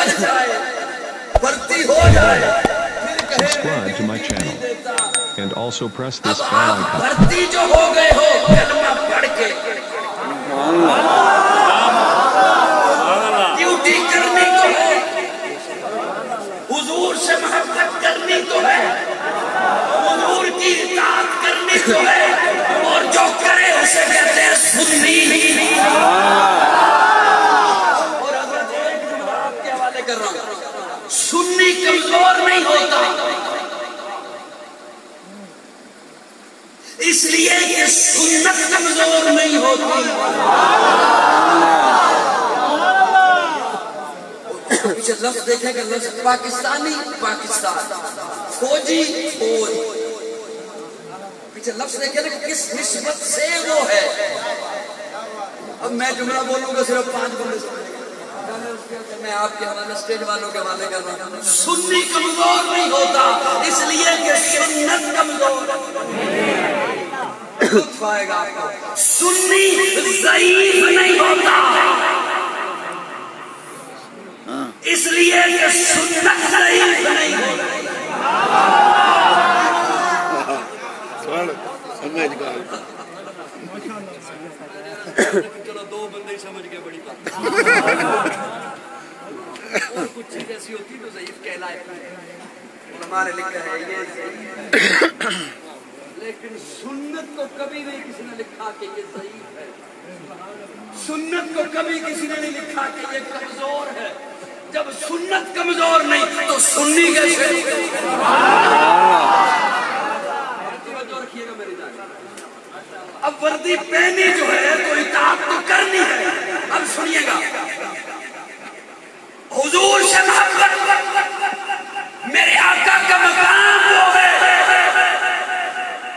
بن جائے بھرتی ہو جائے Subscribe to my channel and also press this اب bell آپ icon. بھرتی جو ہو گئے ہو کلمہ پڑھ کے ڈیوٹی کرنی تو ہے حضور سے محبت کرنی تو ہے حضور کی اطاعت کرنی تو ہے اور جو کرے اسے کہتے ہیں سنی اور حضرت ایک جملہ آپ کے حوالے کر رہا ہوں سنی کمزور نہیں ہوتا اس لیے یہ سنت کمزور نہیں ہوتی پیچھے لفظ دیکھیں کہ لفظ پاکستانی پاکستان فوجی فوج پیچھے لفظ دیکھیں کہ کس نسبت سے وہ ہے اب میں جملہ بولوں گا صرف 5 بندے میں آپ کے حوالے اسٹیج والوں کے حوالے کر رہا ہوں سنی کمزور نہیں ہوتا اس لیے کہ سنت کمزور آئے گا سنی ضعیف نہیں ہوتا اس لیے کہ سنت ضعیف نہیں ہوتا چلو 2 بندے ہی سمجھ گئے بڑی بات اور کچھ چیز ایسی ہوتی تو ضعیف کہلائے علماء نے لکھا ہے یہ لیکن سنت کو کبھی نہیں کسی نے لکھا کہ یہ ضعیف ہے سنت کو کبھی کسی نے نہیں لکھا کہ یہ کمزور ہے جب سنت کمزور نہیں تو سنی کیسے رکھیے گا میری جان اب وردی پہنی جو ہے تو اطاعت تو کرنی ہے اب سنیے گا حضور سے محبت میرے آقا کا مقام وہ ہے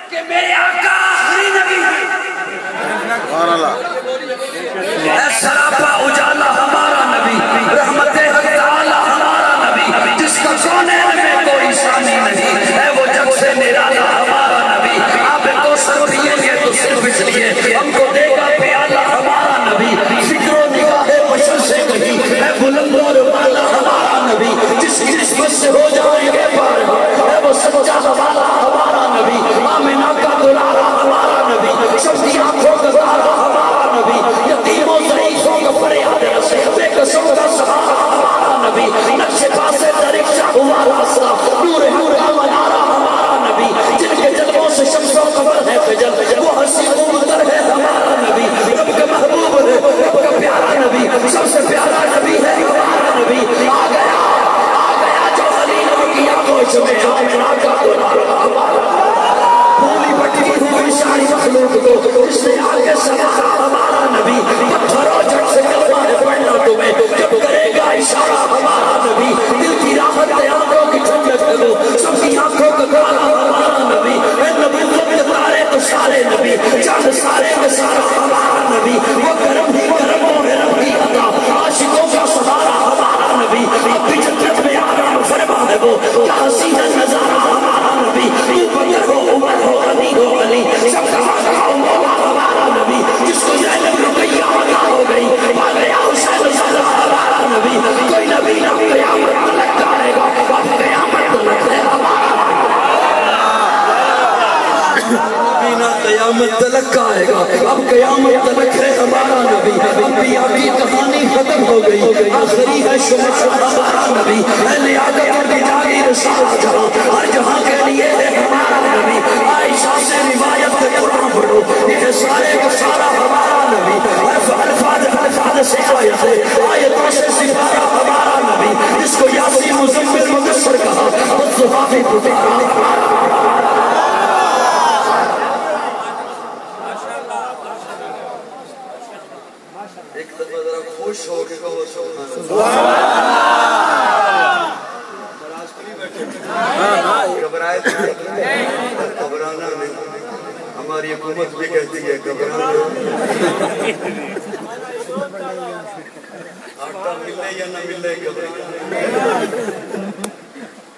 کہ میرے آقا آخری نبی ہے سراپا اجالا ہمارا نبی رحمت حق تعالی ہمارا نبی جس کا سونین میں کوئی ثانی نہیں ہے وہ جب سے نرالا ہمارا نبی آپ کو سر پیئیں گے تو صرف اس لیے ہم کو دے گا پیالہ ہمارا نبی فکر و نگاہ بشر سے کہیں ہے بلند اور بالا ہمارا نبی جس کی نسبت سے ہو جائیں گے پار ہے وہ سچا حوالہ ہمارا نبی آمنہ کا دلارا ہمارا نبی سب کی آنکھوں کا دارا ہمارا نبی یتیموں ضعیفوں کا فریاد رسے بے قسم کا سہارا ہمارا نبی نقش پاسے درکشہ ہوا راستہ نور کا منارہ ہمارا نبی جن کے جلووں سے شمس و قمر ہے فجر وہ حسین و مدر ہے ہمارا نبی رب کا محبوب ہے رب کا پیارا نبی سب سے پیارا نبی ہے ہمارا نبی آ گیا جو خلیلوں کی آنکھوں میں آمنہ کا دلارا ہمارا پوری بٹی ہوئی ساری مخلوق کو اس نے آگے سوارا ہمارا نبی پتھروں جھٹ سے کلمہ ہے پڑھنا تمہیں جب کرے گا اشارہ ہمارا نبی دل کی راحت آنکھوں کی ٹھنڈک دو سب کی آنکھوں کا کالا ہمارا نبی اے نبی کے تارے تو سارے نبی چاند سارے میں سارا ہمارا نبی وہ کرم ہی کرم و رب کی عطا عاشقوں کا سہارا ہمارا نبی اپنی جنت میں آرام فرما ہے وہ کیا حسین نظارہ ہمارا نبی بکر ہو عمر ہو علی ہو علی سب کا مولا ہمارا نبی جس کو زینب رقیہ عطا ہو گئی آ گیا حسین زہرا ہمارا نبی کوئی نبی نہ قیامت تلک آئے گا اب قیامت تلک ہے ہمارا نبی نہ قیامت تلک آئے گا اب قیامت تلک ہے ہمارا نبی انبیاء کی کہانی ختم ہو گئی آخری ہے شمع ہمارا نبی ہے لیاقت اور جاگیر سارا جہاں ہر جہاں کے لیے ہے ہمارا نبی عائشہ سے روایت کے قرآن پڑھو یہ سارے کا سارا ہمارا نبی الفاظ سے آیتوں سے سپارہ ہمارا نبی جس کو یاسین مزمل مقصر کہا والضحیٰ بھی پتارا ہمارا ایک دفعہ ذرا خوش ہو کے کہو سبحان اللہ گھبرائے گھبرانا نہیں ہماری حکومت بھی کہتی ہے گھبرانا آٹا ملے یا نہ ملے گھبرانا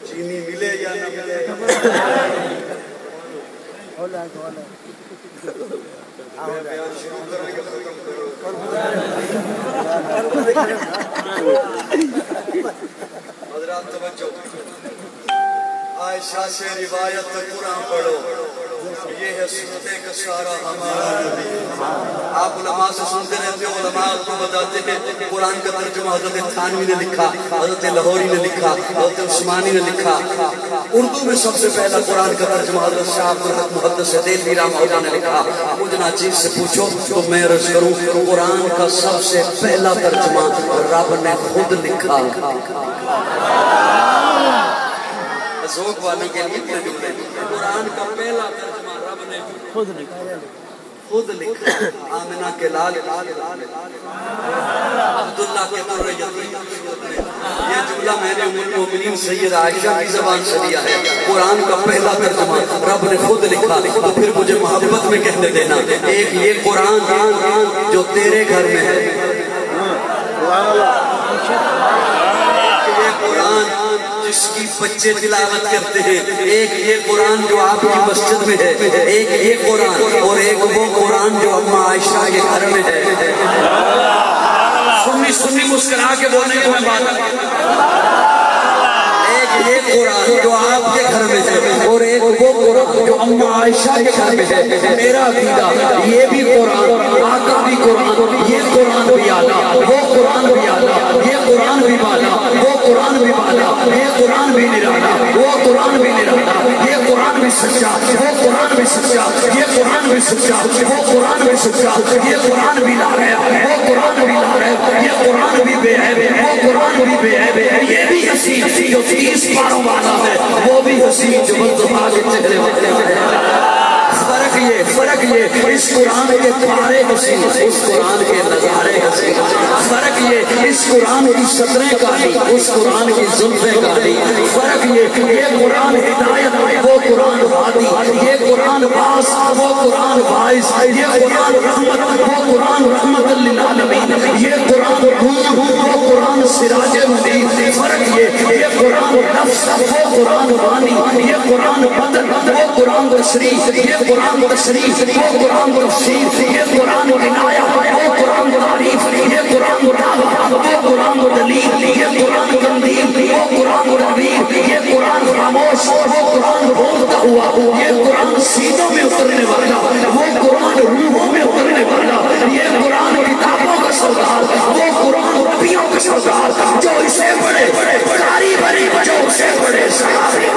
چینی ملے یا نہ ملے میں بیان شروع کرنے کا ختم کرو توجہ عائشہ سے روایت قرآن پڑھو یہ ہے سنتے کا سارا ہمارا نبی آپ علماء سے سنتے رہتے ہو علماء آپ کو بتاتے ہیں قرآن کا ترجمہ حضرت تھانوی نے لکھا حضرت لاہوری نے لکھا حضرت عثمانی نے لکھا اردو میں سب سے پہلا قرآن کا ترجمہ حضرت شاہ عبدالحق محدث دہلوی رحمہ اللہ نے لکھا مجھے ناچیز سے پوچھو تو میں عرض کروں قرآن کا سب سے پہلا ترجمہ رب نے خود لکھا ذوق والوں کے لیے قرآن کا پہلا ترجمہ رب نے خود لکھا آمنہ کے لال عبداللہ کے در یتیم یہ جملہ میں نے ام المؤمنین سید عائشہ کی زبان سے لیا ہے قرآن کا پہلا ترجمہ رب نے خود لکھا تو پھر مجھے محبت میں کہنے دینا ایک یہ قرآن جو تیرے گھر میں ہے یہ قرآن جس کی بچے تلاوت کرتے ہیں ایک یہ قرآن جو آپ کی مسجد میں ہے ایک یہ قرآن اور ایک وہ قرآن جو اماں عائشہ کے گھر میں ہے سنی مسکرا کے بولنے کی میں بات ایک یہ قرآن جو آپ کے گھر میں ہے اور ایک وہ قرآن جو اماں عائشہ کے گھر میں ہے میرا عقیدہ یہ بھی قرآن آقا بھی قرآن یہ قرآن بھی آلہ وہ قرآن بھی آلہ یہ قرآن بھی بالا وہ قرآن بھی بالا یہ قرآن بھی نرالا وہ قرآن بھی نرالا یہ قرآن بھی سچا وہ قرآن بھی سچا یہ قرآن بھی سچا وہ قرآن بھی سچا یہ قرآن بھی لا رہا وہ قرآن بھی لا رہا یہ قرآن بھی بے عیب وہ قرآن بھی بے عیب یہ بھی حسین جو 30 پاروں والا ہے وہ بھی حسین جو مصطفیٰ کے چہرے والے ہیں فرق یہ اس قرآن کے پارے حسین اس قرآن کے نظارے حسین فرق یہ اس قرآن کی سطریں کالی اس قرآن کی زلفیں کالی فرق یہ قرآن ہدایت وہ قرآن ہادی یہ قرآن باس وہ قرآن باعث یہ قرآن رحمت وہ قرآن رحمت للعالمین یہ قرآن نور وہ قرآن سراج منیر فرق یہ قرآن نفس وہ قرآن بانی یہ قرآن بدن وہ قرآن تشریح یہ قرآن تشریح وہ قرآن تفسیر یہ قرآن عنایہ وہ قرآن تعریف یہ قرآن دعویٰ وہ قرآن دلیل یہ قرآن تنظیم وہ قرآن تنویر یہ قرآن خاموش وہ قرآن بولتا ہوا یہ قرآن سینوں میں اترنے والا وہ قرآن روحوں میں اترنے والا یہ قرآن کتابوں کا سردار وہ قرآن نبیوں کا سردار جو اسے پڑھے قاری بری جو اسے پڑھے صحابی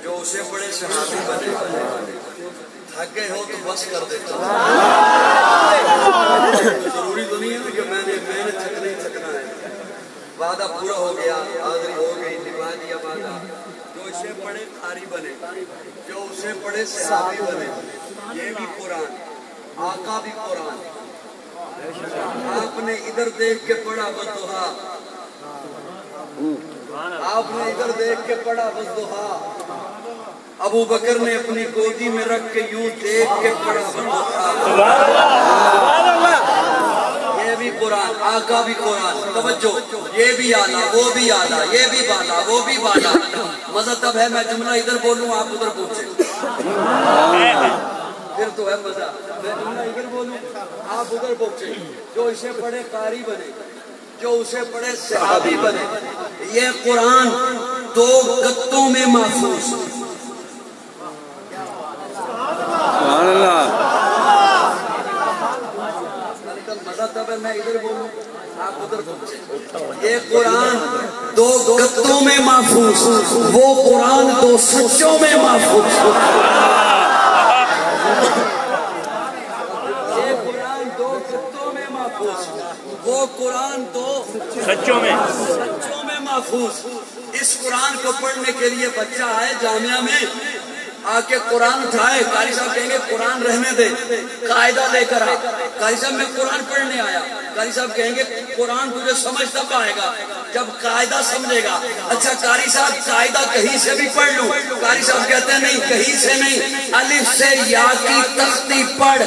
جو اسے بڑے صحابی بنے تھک گئے ہو تو بس کر دیتا ضروری تو نہیں ہے کہ میں نے تھکنا ہے وعدہ پورا ہو گیا حاضری ہو گئی نبھا دیا وعدہ جو اسے بڑے قاری بنے جو اسے بڑے صحابی بنے یہ بھی قرآن آقا بھی قرآن آپ نے ادھر دیکھ کے پڑھا والضحیٰ آپ نے ادھر دیکھ کے پڑھا والضحیٰ ابو بکر نے اپنی گودی میں رکھ کے یوں دیکھ کے پڑھا والضحیٰ یہ بھی قرآن آقا بھی قرآن توجہ یہ بھی آلہ وہ بھی آلہ یہ بھی بالا وہ بھی بالا مزہ تب ہے میں جملہ ادھر بولوں آپ ادھر پوچھیں پھر تو ہے مزہ میں جملہ ادھر بولوں آپ ادھر پوچھیں جو اسے پڑھے قاری بنے جو اسے پڑھے صحابی بنے یہ قرآن 2 گتوں میں محفوظ سبحان اللہ مزہ تب ہے میں ادھر بولوں آپ ادھر پوچھیں یہ قرآن 2 گتوں میں محفوظ وہ قرآن 2 سچوں میں محفوظ یہ قرآن 2 گتوں میں محفوظ وہ قرآن 2 سچوں میں محفوظ اس قرآن کو پڑھنے کے لیے بچہ آئے جامعہ میں آ کے قرآن اٹھائے، قاری صاحب کہیں گے قرآن رہنے دے، قاعدہ لے کر آ. قاری صاحب میں قرآن پڑھنے آیا. قاری صاحب کہیں گے قرآن تجھے سمجھ تب آئے گا جب قاعدہ سمجھے گا. اچھا قاری صاحب قاعدہ کہیں سے بھی پڑھ لوں؟ قاری صاحب کہتے ہیں نہیں، کہیں سے نہیں، الف سے یا کی تختی پڑھ.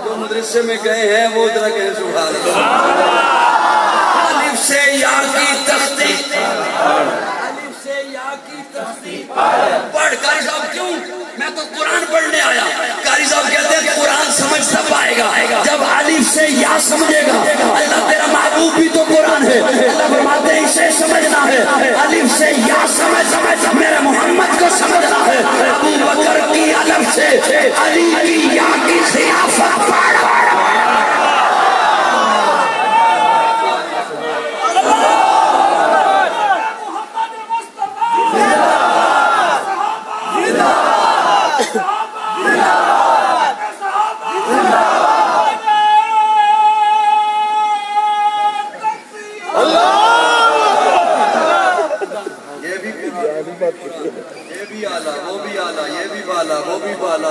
جو مدرسے میں گئے ہیں وہ ذرا کہیں سبحان اللہ. الف سے یا کی تختی، الف سے یا کی تختی پڑھ. قاری صاحب کیوں؟ میں تو قرآن پڑھنے آیا. قاری صاحب کہتے ہیں قرآن سمجھ تب آئے گا جب الف سے یا سمجھے گا. اللہ تیرا محبوب بھی تو قرآن ہے. اللہ فرماتے ہیں اسے سمجھنا ہے، الف سے یا سمجھ میرے محمد کو سمجھنا ہے. ابو بکر کی الف سے علی کی یا کی خلافت پڑھ.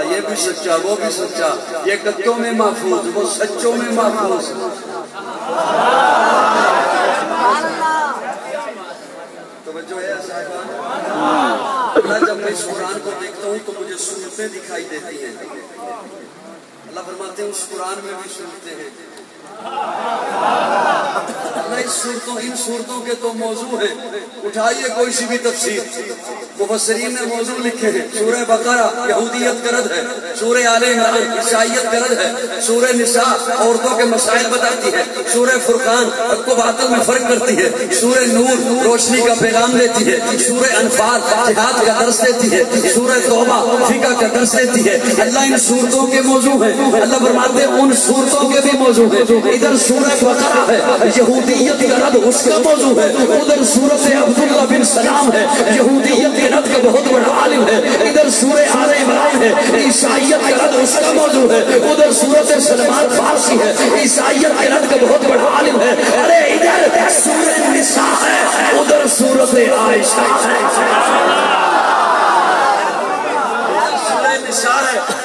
یہ بھی سچا وہ بھی سچا، یہ کتوں میں محفوظ وہ سچوں میں محفوظ. توجہ ہے صاحبان. جب میں اس قرآن کو دیکھتا ہوں تو مجھے صورتیں دکھائی دیتی ہیں. اللہ فرماتے ہیں اس قرآن میں بھی صورتیں ہیں. ان صورتوں کے تو موضوع ہیں. اٹھائیے کوئی سی بھی تفسیر، مفسرین نے موضوع لکھے ہیں. سورہ بقرہ یہودیت کا رد ہے، سورہ آل عمران عیسائیت کا رد ہے، سورہ نساء عورتوں کے مسائل بتاتی ہے، سورہ فرقان حق و باطل میں فرق کرتی ہے، سورہ نور روشنی کا پیغام دیتی ہے، سورہ انفال جہاد کا درس دیتی ہے، سورہ توبہ فقہ کا درس دیتی ہے. اللہ ان صورتوں کے موضوع ہیں. اللہ فرماتے ہیں ان صورتوں کے بھی موضوع ہیں. ادھر سورہ بقرہ ہے، یہودیت کا رد اس کا موضوع ہے. ادھر سورۃ عبداللہ بن سلام ہے، یہودیت کے رد کا بہت بڑا عالم ہے. ادھر سورہ آل عمران ہے، عیسائیت کا رد اس کا موضوع ہے. ادھر سورۃ سلمان فارسی ہے، عیسائیت کے رد کا بہت بڑا عالم ہے. ارے ادھر سورہ نساء ہے، ادھر سورۃ عائشہ ہے.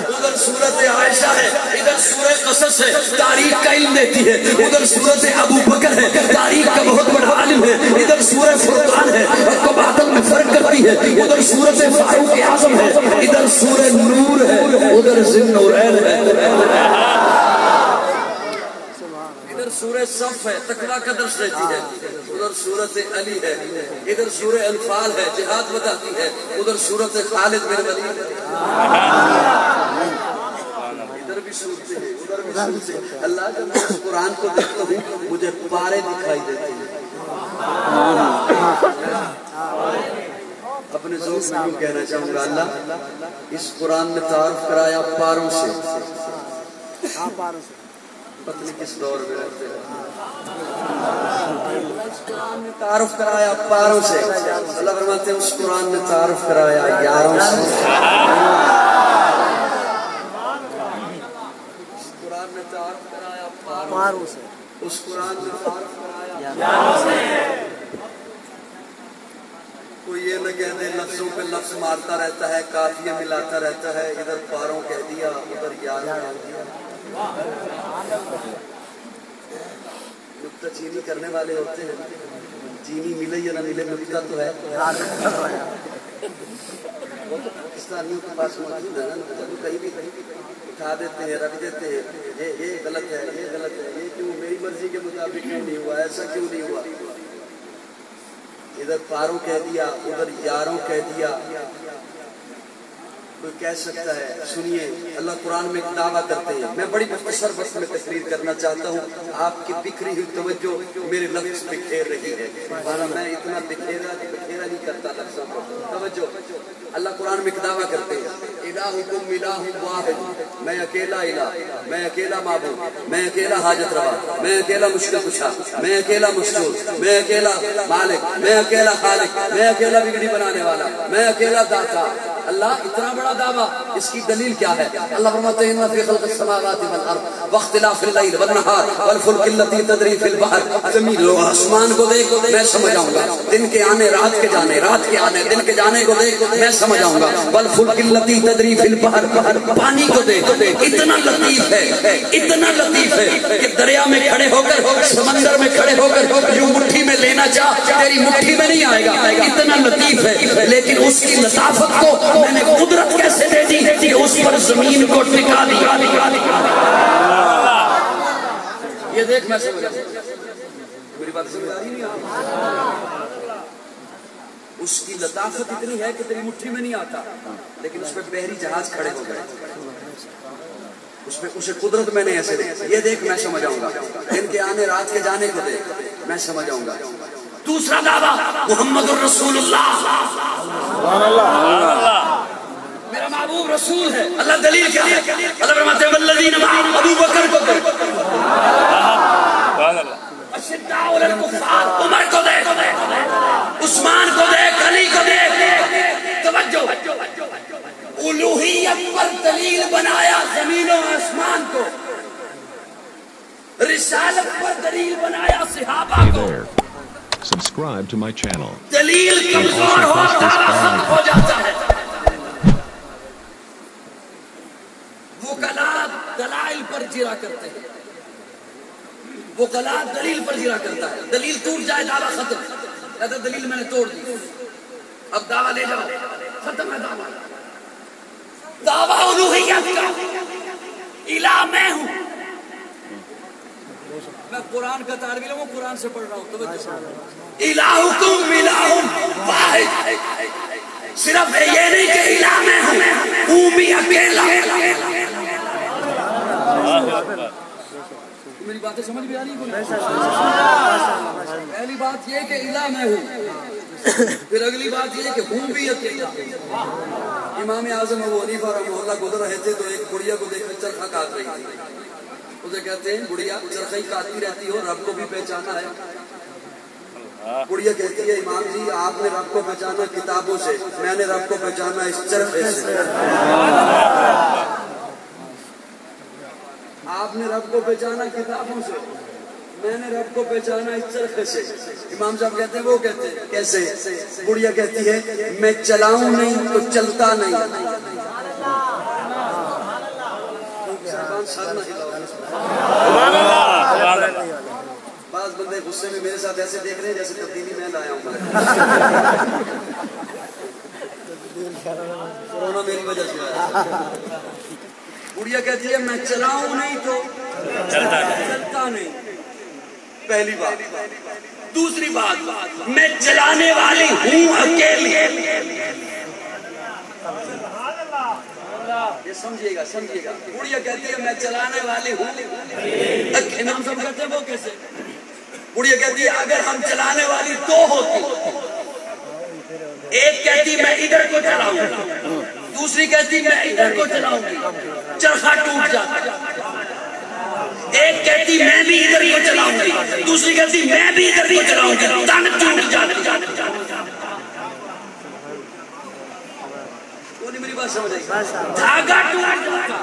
ادھر سورۃ عائشہ ہے، ادھر سورہ قصص ہے، تاریخ کا علم دیتی ہے. ادھر سورۃ ابو بکر ہے، تاریخ کا بہت بڑا عالم ہے. ادھر سورہ فرقان ہے، حق و باطل میں فرق کرتی ہے. ادھر سورۃ فاروق اعظم ہے، ادھر سورہ نور ہے، ادھر ذی-النورین ہے. ادھر سورہ صف ہے، تقویٰ کا درس دیتی ہے. ادھر سورۃ علی ہے، ادھر سورہ انفال ہے، جہاد بتاتی ہے. ادھر سورۃ خالد بن ولید ہے. ادھر بھی صورتیں ہیں، ادھر بھی صورتیں ہیں. اللہ جب میں اس قرآن کو دیکھتا ہوں مجھے پارے دکھائی دیتے ہیں. اپنے ذوق میں یوں کہنا چاہوں گا، اللہ اس قرآن نے تعارف کرایا پاروں سے. پتہ نہیں کس دور میں رہتے ہیں. اس قرآن نے تعارف کرایا پاروں سے. اللہ فرماتے ہیں اس قرآن نے تعارف کرایا یاروں سے. اس قرآن نے تعارف کرایا پاروں سے. اس قرآن نے تعارف کرایا یاروں سے. کوئی یہ نہ کہہ دے لفظوں پہ لفظ مارتا رہتا ہے، قافیے ملاتا رہتا ہے. ادھر پاروں کہہ دیا، ادھر یاروں کہہ دیا. نکتہ چینی کرنے والے ہوتے ہیں. چینی ملے یا نہ ملے نکتہ تو ہے. وہ تو پاکستانیوں کے پاس موجود ہے نا، کہیں بھی اٹھا دیتے ہیں، رکھ دیتے ہیں. یہ غلط ہے، یہ غلط ہے، یہ کیوں میری مرضی کے مطابق کیوں نہیں ہوا، ایسا کیوں نہیں ہوا. ادھر پاروں کہہ دیا، ادھر یاروں کہہ دیا. کوئی کہہ سکتا ہے. سنیے اللہ قرآن میں ایک دعویٰ کرتے ہیں. میں بڑی مختصر وقت میں تقریر کرنا چاہتا ہوں. آپ کی بکھری ہوئی توجہ میرے لفظ بکھیر رہی ہے. میں اتنا بکھیرا نہیں کرتا لفظوں کو. توجہ. اللہ قرآن میں ایک دعویٰ کرتے ہیں. الہکم الہ واحد، میں اکیلا الہ، میں اکیلا معبود، میں اکیلا حاجت روا، میں اکیلا مشکل کشا، میں اکیلا مشکور، میں اکیلا مالک، میں اکیلا خالق، میں اکیلا بگڑی بنانے والا، میں اکیلا داتا. اللہ اتنا بڑا دعویٰ، اس کی دلیل کیا ہے؟ اللہ فرماتے ہیں ان فی خلق السماوات والارض واختلاف اللیل والنہار والفلک التی تجری فی البحر، زمین و آسمان کو دیکھ میں سمجھ آؤں گا، دن کے آنے رات کے جانے، رات کے آنے دن کے جانے کو دیکھ میں سمجھ آؤں گا، والفلک التی تجری فی البحر، پانی کو دیکھ اتنا لطیف ہے، اتنا لطیف ہے کہ دریا میں کھڑے ہو کر، سمندر میں کھڑے ہو کر یوں مٹھی میں لینا چاہ تیری مٹھی میں نہیں آئے گا، اتنا لطیف ہے، لیکن اس کی لطافت کو میں نے قدرت کیسے دے دی کہ اس پر زمین کو ٹکا دیا۔ یہ دیکھ میں سمجھ میری بات سمجھ آ رہی نہیں؟ اس کی لطافت اتنی ہے کہ تیری مٹھی میں نہیں آتا، لیکن اس پہ بحری جہاز کھڑے ہو گئے، اس میں اسے قدرت میں نے ایسے دے، یہ دیکھ میں سمجھ آؤں گا، دن کے آنے رات کے جانے کو دیکھ میں سمجھ آؤں گا۔ دوسرا دعویٰ محمد الرسول اللہ، میرا محبوب رسول ہے۔ اللہ دلیل کیا ہے؟ اللہ فرماتے ہیں والذین معه، ابو بکر کو دیکھ، اشداء علی الکفار، عمر کو دیکھ، عثمان کو دیکھ، علی کو دیکھ، توجہ، الوہیت پر دلیل بنایا زمین و آسمان کو، رسالت پر دلیل بنایا صحابہ Hey کو۔ there. Subscribe to my channel. دلیل کمزور ہو ختم ہو جاتا ہے۔ وکلاء دلائل پر جرا کرتے ہیں، وکلاء دلیل پر جرا کرتا ہے، دلیل ٹوٹ جائے دعویٰ ختم، کہتا دلیل میں نے توڑ دی، اب دعویٰ لے جاؤ، ختم ہے دعویٰ۔ دعویٰ الوہیت کا، الہ میں ہوں، میں قرآن کا تعبیر ہوں، قرآن سے پڑھ رہا ہوں، توجہ، الہکم الہ واحد، صرف یہ نہیں کہ الہ میں ہوں بھی اکیلا۔ میری باتیں سمجھ بھی آ رہی ہے؟ پہلی بات یہ کہ الہ میں ہوں، پھر اگلی بات یہ کہ ہوں بھی اکیلا۔ امام اعظم ابو حنیفہ رحمہ اللہ گزر رہے تھے تو ایک بڑھیا کو دیکھ کر چرخا کاٹ رہی تھی، اسے کہتے ہیں بڑھیا چرخا ہی کاٹتی رہتی ہو، رب کو بھی پہچانا ہے؟ بڑھیا کہتی ہے امام جی آپ نے رب کو پہچانا کتابوں سے، میں نے رب کو پہچانا اس چرخے سے۔ آپ نے رب کو پہچانا کتابوں سے، میں نے رب کو پہچانا اس چرخے سے۔ امام صاحب کہتے ہیں وہ کہتے ہیں کیسے؟ بڑھیا کہتی ہے میں چلاؤں نہیں تو چلتا نہیں۔ بعض بندے غصے میں میرے ساتھ ایسے دیکھ رہے ہیں جیسے تبدیلی میں لایا ہوں، کورونا میری وجہ سے آیا۔ بڑھیا کہتی ہے میں چلاؤں نہیں تو چلتا نہیں، پہلی بات۔ دوسری بات میں چلانے والی ہوں اکیلی، یہ سمجھیے گا سمجھیے گا۔ بڑھیا کہتی ہے میں چلانے والی ہوں، امام صاحب کہتے ہیں وہ کیسے؟ بڑھیا کہتی ہے اگر ہم چلانے والی دو ہوتی، ایک کہتی میں ادھر کو چلاؤں گی، دوسری کہتی میں ادھر کو چلاؤں گی، چرخا ٹوٹ جاتا۔ ایک کہتی میں بھی ادھر کو چلاؤں گی، دوسری کہتی میں بھی ادھر کو چلاؤں گی، تن ٹوٹ جاتی۔ وہ نہیں میری بات سمجھ آئی؟ دھاگا ٹوٹ جاتا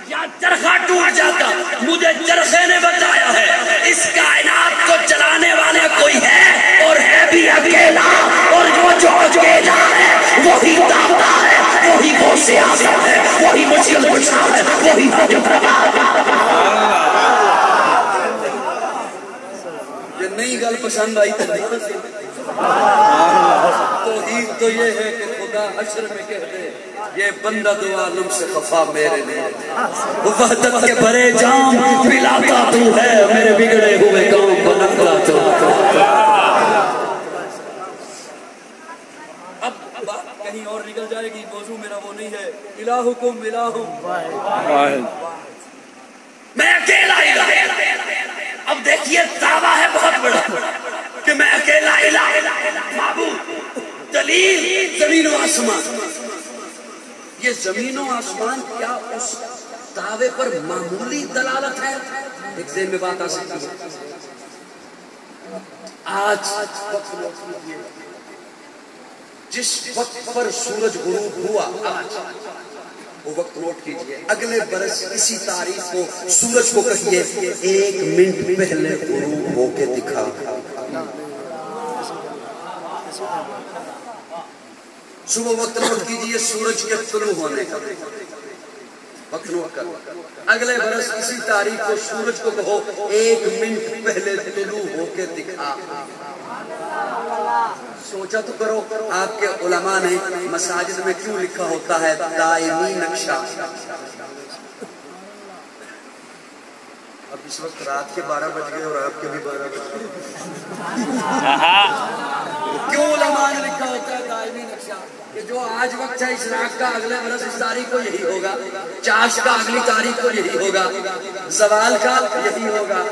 یا چرخا ٹوٹ جاتا، مجھے چرخے نے بتایا ہے اس کائنات کو چلانے والا کوئی ہے اور ہے بھی اکیلا، اور جو اکیلا ہے وہی داتا ہے، وہی غوث اعظم ہے، وہی مشکل کشا ہے، وہی حاجت روا ہے۔ یہ نئی گل پسند آئی توحید تو یہ ہے کہ خدا حشر میں کہہ دے یہ بندہ دو عالم سے خفا میرے لیے، وحدت کے بھرے جام پلاتا تو ہے، میرے بگڑے ہوئے کام بناتا تو۔ اب بات کہیں اور نکل جائے گی، موضوع میرا وہ نہیں ہے۔ الہکم الہ میں اکیلا الہ۔ اب دیکھیے دعویٰ ہے بہت بڑا کہ میں اکیلا الہ معبود۔ دلیل زمین و آسمان، یہ زمین و آسمان کیا اس دعوے پر معمولی دلالت ہے؟ ایک ذہن میں بات آ سکتی ہے۔ جس وقت پر سورج غروب ہوا وہ وقت نوٹ کیجئے، اگلے برس اسی تاریخ کو سورج کو کہیے 1 منٹ پہلے غروب ہو کے دکھا۔ صبح وقت نوٹ کیجئے سورج کے طلوع ہونے کا وقت نوٹ کر، اگلے برس اسی تاریخ کو سورج کو کہو 1 منٹ پہلے طلوع ہو کے دکھا۔ سوچا تو کرو آپ کے علماء نے مساجد میں کیوں لکھا ہوتا ہے دائمی نقشہ؟ اب اس وقت رات کے 12 بج گئے اور آپ کے بھی 12 بج گئے، کیوں علماء نے لکھا ہوتا ہے دائمی نقشہ؟ کہ جو آج وقت ہے اشراق کا اگلے برس اس تاریخ کو یہی ہوگا، چاش کا اگلی تاریخ کو یہی ہوگا، زوال کا یہی ہوگا،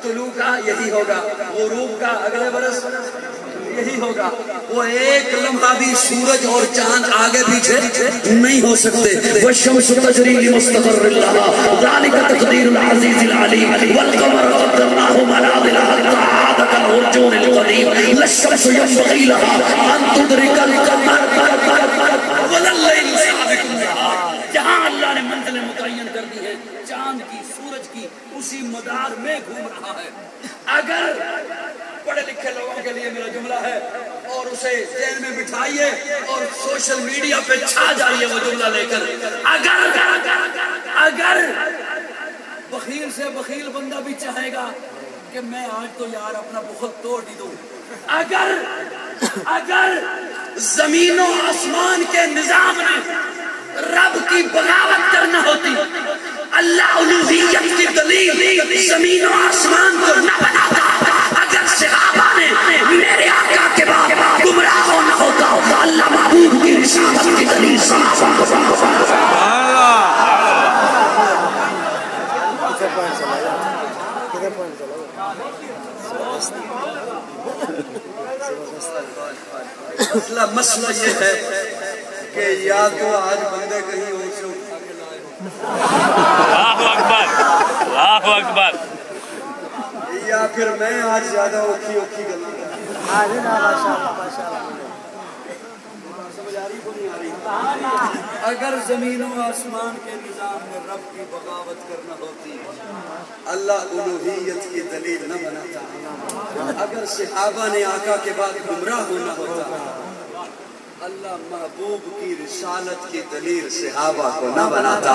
طلوع کا یہی ہوگا، غروب کا اگلے برس یہی ہوگا۔ وہ ایک لمحہ بھی سورج اور چاند آگے پیچھے نہیں ہو سکتے۔ وَالشَّمْسُ تَجْرِي لِمُسْتَقَرٍّ لَهَا ذَلِكَ تَقْدِيرُ الْعَزِيزِ الْعَلِيمِ وَالْقَمَرَ قَدَّرْنَاهُ مَنَازِلَ حَتَّىٰ عَادَ كَالْعُرْجُونِ الْقَدِيمِ لَا الشَّمْسُ يَنبَغِي لَهَا أَن تُدْرِكَ الْقَمَرَ وَلَا اللَّيْلُ سَابِقُ النَّهَارِ۔ جہاں اللہ نے منزلیں متعین کر دی ہے چاند کی، سورج کی، اسی مدار میں گھوم رہا ہے۔ اگر پڑھے لکھے لوگوں کے لیے میرا جملہ ہے اور اسے ذہن میں بٹھائیے اور سوشل میڈیا پہ چھا جائیے وہ جملہ لے کر، اگر بخیل سے بخیل بندہ بھی چاہے گا کہ میں آج تو یار اپنا بخل توڑ ہی دوں، اگر زمین و آسمان کے نظام نے رب کی بغاوت کرنا ہوتی، اللہ الوہیت کی دلیل زمین و آسمان کو نہ بناتا، اگر صحابہ نے میرے آقا کے بعد گمراہ ہونا ہوتا، اللہ محبوب کی رسالت کی دلیل صحابہ کو مسئلہ یہ ہے کہ یا تو آج بندے کہیں اور سے اٹھا کے لائے، اللہ اکبر، اللہ اکبر، یا پھر میں آج زیادہ اوکھی گلوں اگر زمین و آسمان کے نظام میں رب کی بغاوت کرنا ہوتی اللہ الوہیت کی دلیل نہ بناتا، اگر صحابہ نے آقا کے بعد گمراہ ہونا ہوتا اللہ محبوب کی رسالت کی دلیل صحابہ کو نہ بناتا۔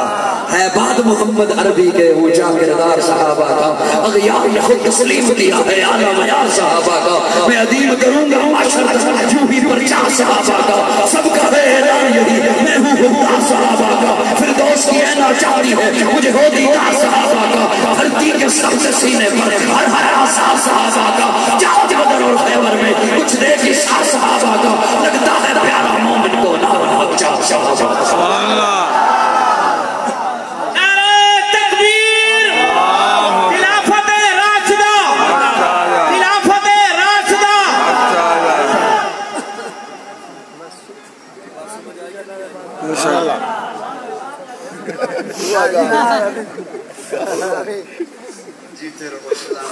ہے بعد محمد عربی کے اونچا کردار صحابہ کا، اغیار نے خود تسلیم کیا ہے اعلیٰ معیار صحابہ کا، میں ادیب کروں گا معاشر جو بھی پرچار صحابہ کا، سب کا ہے اعلان یہی میں ہوں خدا صحابہ کا، فردوس کی اینا چاہتی ہے مجھے ہو دیدار صحابہ کا، دھرتی کے سب سے سینے پر ہر آثار صحابہ کا، جاؤ بدر اور خیبر میں کچھ دیکھ اشار صحابہ کا، لگتا ہے پیارا مومن کو نہ بنا چاہ صحابہ۔ جیتے رہو سلام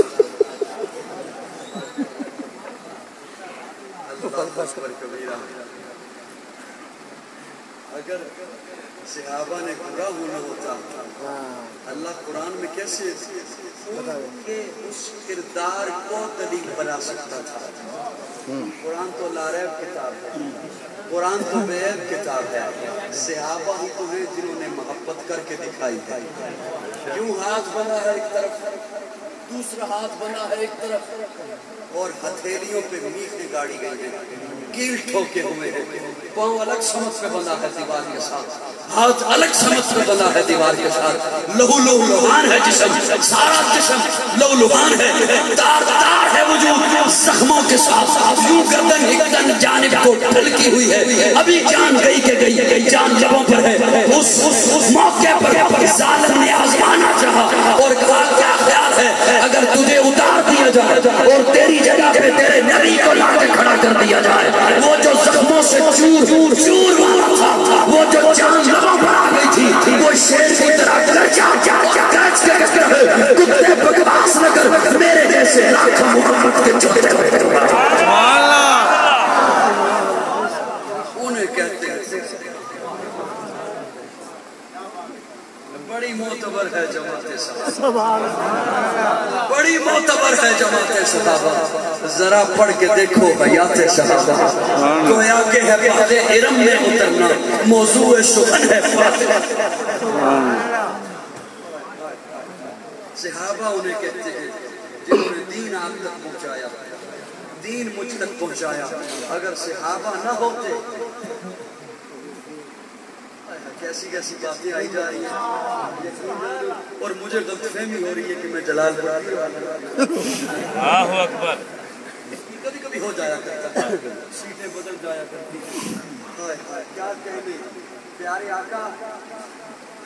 اللہ اکبر کبیرہ۔ اگر صحابہ نے گمراہ ہونا ہوتا اللہ قرآن میں کیسے ان کے اس کردار کو دلیل بنا سکتا تھا؟ قرآن تو لاریب کتاب ہے، قرآن تو بیعیب کتاب ہے، صحابہ ہی تو ہیں جنہوں نے محبت کر کے دکھائی ہے۔ کیوں ہاتھ بنا ہے ایک طرف، دوسرا ہاتھ بنا ہے ایک طرف، اور ہتھیلیوں پہ میخیں گاڑی گئی ہیں، کیل ٹھوکے ہوئے ہیں، پاؤں الگ سمت پہ بنا ہے دیوار کے ساتھ، ہاتھ الگ سمت پہ بنا ہے دیوار کے ساتھ، لہو لہان ہے جسم، سارا جسم لہو لہان ہے، تار تار ہے وجود زخموں کے ساتھ، یوں گردن ایک جانب کو ڈھلکی ہوئی ہے، ابھی جان گئی کہ گئی، جان لبوں پر ہے۔ اس موقع پر ظالم نے آزمانا چاہا اور کہا کیا خیال ہے اگر تجھے اتار دیا جائے اور تیری جگہ پہ تیرے نبی کو لا کے کھڑا کر دیا جائے، وہ جو زخموں سے چور والا تھا، وہ جو جان لبوں پر آ گئی تھی، وہ شیر کی طرح گرج کے کتے بکواس نہ کر، میرے جیسے لاکھ محمد کے چھوٹے کہتے ہیں بڑی معتبر ہے جماعت صحابہ، بڑی معتبر ہے جماعت صحابہ. ذرا پڑھ کے دیکھو حیات صحابہ. گویا کہ ہے بحر ارم میں اترنا، موضوع شغل ہے فاتح. صحابہ انہیں کہتے ہیں جنہوں نے دین آپ تک پہنچایا، دین مجھ تک پہنچایا. اگر صحابہ نہ ہوتے، کیسی کیسی باتیں آئی جا رہی ہیں اور مجھے غلط فہمی ہو رہی ہے کہ میں جلال پور. اللہ اکبر. کبھی کبھی ہو جایا کرتا ہے، سیٹیں بدل جایا کرتی. کیا کہنے، پیارے آقا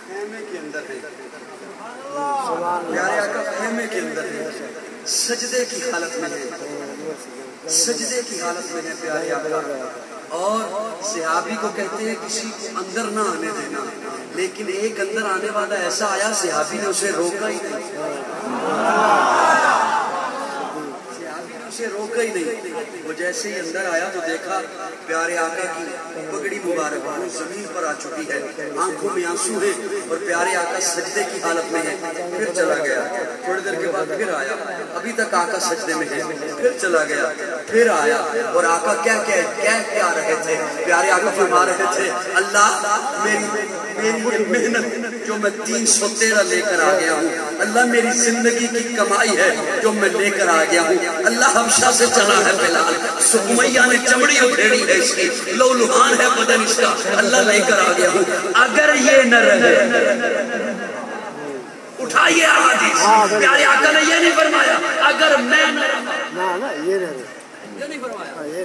خیمے کے اندر ہے، پیارے آقا خیمے کے اندر ہے، سجدے کی حالت میں ہے، سجدے کی حالت میں ہے پیارے آقا. اور صحابی کو کہتے ہیں کسی کو اندر نہ آنے دینا، لیکن ایک اندر آنے والا ایسا آیا صحابی نے اسے روکا ہی نہیں، صحابی نے اسے روکا ہی نہیں. وہ جیسے ہی اندر آیا تو دیکھا پیارے آقا کی پگڑی مبارک زمین پر آ چکی ہے، آنکھوں میں آنسو ہے اور پیارے آقا سجدے کی حالت میں ہے. پھر چلا گیا، تھوڑی دیر کے بعد پھر آیا، ابھی تک آقا سجدے میں ہے. پھر چلا گیا، پھر آیا اور آقا کیا رہے تھے؟ پیارے آقا فرما رہے تھے اللہ میری یہ محنت جو میں 313 لے کر آ گیا ہوں، اللہ میری زندگی کی کمائی ہے جو میں لے کر آ گیا ہوں. اللہ حبشہ سے چلا ہے بلال، سمیہ نے چمڑی ادھیڑی ہے اس کی، لولہان ہے بدن اس کا، اللہ لے کر آ گیا ہوں. اگر یہ نہ رہے، اٹھائیے احادیث، پیارے آقا نے یہ نہیں فرمایا اگر میں نہ رہا،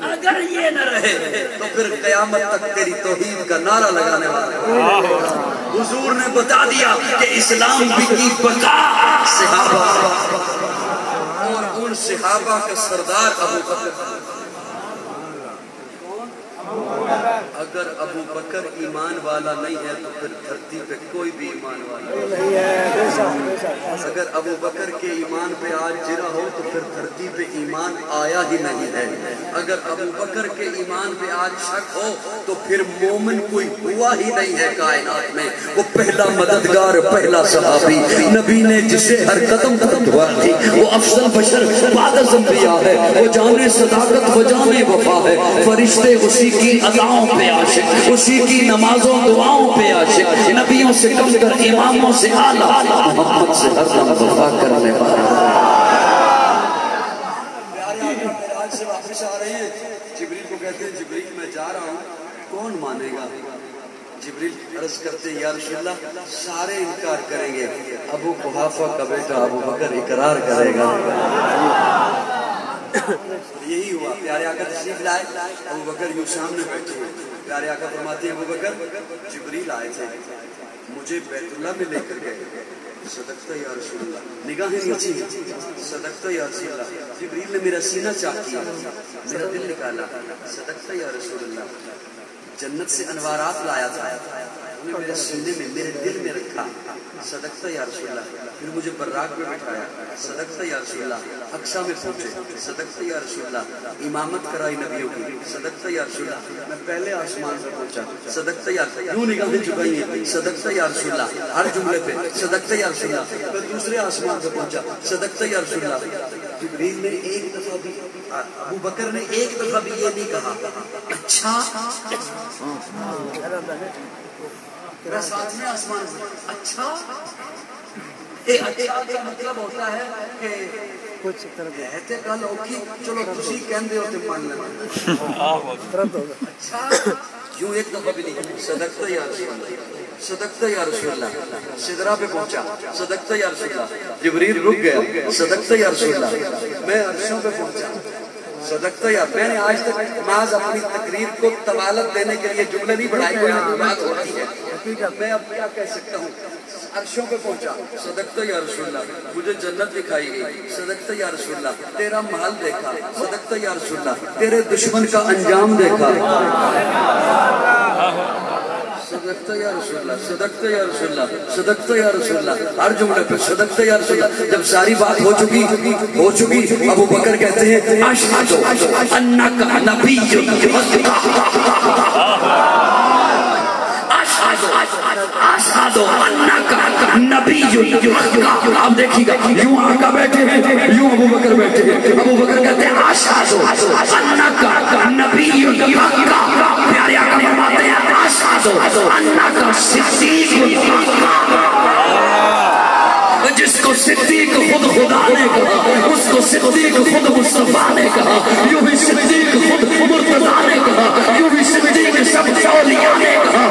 اگر یہ نہ رہے تو پھر قیامت تک تیری توحید کا نعرہ لگانے والا. حضور نے بتا دیا کہ اسلام کی بقا صحابہ، اور ان صحابہ کا سردار ابو بکر. اگر ابو بکر ایمان والا نہیں ہے تو پھر دھرتی پہ کوئی بھی ایمان والا نہیں ہے. اگر ابو بکر کے ایمان پہ آج جرا ہو تو پھر دھرتی پہ ایمان آیا ہی نہیں ہے. اگر ابو بکر کے ایمان پہ آج شک ہو تو پھر مومن کوئی ہوا ہی نہیں ہے کائنات میں. وہ پہلا مددگار، پہلا صحابی، نبی نے جسے ہر قدم پر دعا دی، وہ افضل بشر بعد از انبیاء ہے، وہ جانے صداقت، وہ جانے وفا ہے. فرشتے اسی کی اداؤں پہ عاشق، اسی کی نمازوں دعاؤں پہ عاشق، نبیوں سے کم کر اماموں سے اعلیٰ، محمد سے ہر دم وفا کرنے والا. پیارے آقا معراج سے واپس آ رہے ہیں، جبریل کو کہتے ہیں جبریل میں جا رہا ہوں، کون مانے گا؟ جبریل عرض کرتے ہیں یا رسول اللہ سارے انکار کریں گے، ابو قحافہ کا بیٹا ابو بکر اقرار کرے گا. یہی ہوا. پیارے آقا تشریف لائے، ابو بکر یوں سامنے بیٹھے. پیارے آقا فرماتے ہیں ابو بکر جبریل آئے تھے، مجھے بیت اللہ میں لے کر گئے. صدقت یا رسول اللہ، نگاہیں نیچی ہیں. صدقت یا رسول اللہ، جبریل نے میرا سینہ چاک کیا، میرا دل نکالا. صدقت یا رسول اللہ، جنت سے انوارات لایا تھا، میرے سینے میں میرے دل میں رکھا. صدقت یا رسول اللہ. پھر مجھے براق میں بٹھایا. صدقت یا رسول اللہ. اقصا میں پہنچے. صدقت یا رسول اللہ. امامت کرائی نبیوں کی. صدقت یا رسول اللہ. میں پہلے آسمان سے پہنچا. صدقت یا رسول اللہ. یوں نگاہیں جھکائی ہیں. صدقت یا رسول اللہ. ہر جملے پہ صدقت یا رسول اللہ. پھر دوسرے آسمان سے پہنچا. صدقت یا رسول اللہ. جبریل نے ایک دفعہ بھی، ابو بکر نے ایک دفعہ بھی یہ نہیں کہا اچھا میرا ساتھ میں آسمان سے اچھا. اچھا کا مطلب ہوتا ہے کہ کہتے گل اوکھی، چلو تسی کہندے ہو تے مان لینا. اچھا یوں ایک دفعہ بھی نہیں. صدقت یا رسول اللہ، صدقت یا رسول اللہ. سدرا پہ پہنچا. صدقت یا رسول اللہ. جبریل رک گیا. صدقت یا رسول اللہ. میں عرشوں پہ پہنچا. صدقت یا. میں نے آج تک محض اپنی تقریر کو طوالت دینے کے لیے جملے نہیں بڑھائی، کوئی بات ہوتی ہے. میں اب کیا کہہ سکتا ہوں. عرشوں پہ پہنچا. صدقت یا رسول اللہ. مجھے جنت دکھائی گئی. صدقت یا رسول اللہ. تیرا محل دیکھا. صدقت یا رسول اللہ. تیرے دشمن کا انجام دیکھا. صدقت یا رسول اللہ، صدقت یا رسول اللہ، صدقت یا رسول اللہ. ہر جملے پہ صدقت یا رسول اللہ. جب ساری بات ہو چکی ابو بکر کہتے ہیں اشہد انک نبی. آشہدو انکا نبی الحق. آپ دیکھیے گا یوں آقا بیٹھے ہیں, یوں ابو بکر بیٹھے ہیں. ابو بکر کہتے ہیں آشہدو انکا نبی الحق. پیارے آقا فرماتے ہیں آشہدو انکا صدیق الحق. جس کو صدیق خود خدا نے کہا, اس کو صدیق خود مصطفیٰ نے کہا, یوں بھی صدیق خود مرتضیٰ نے کہا, یوں بھی صدیق سب اولیاء نے کہا.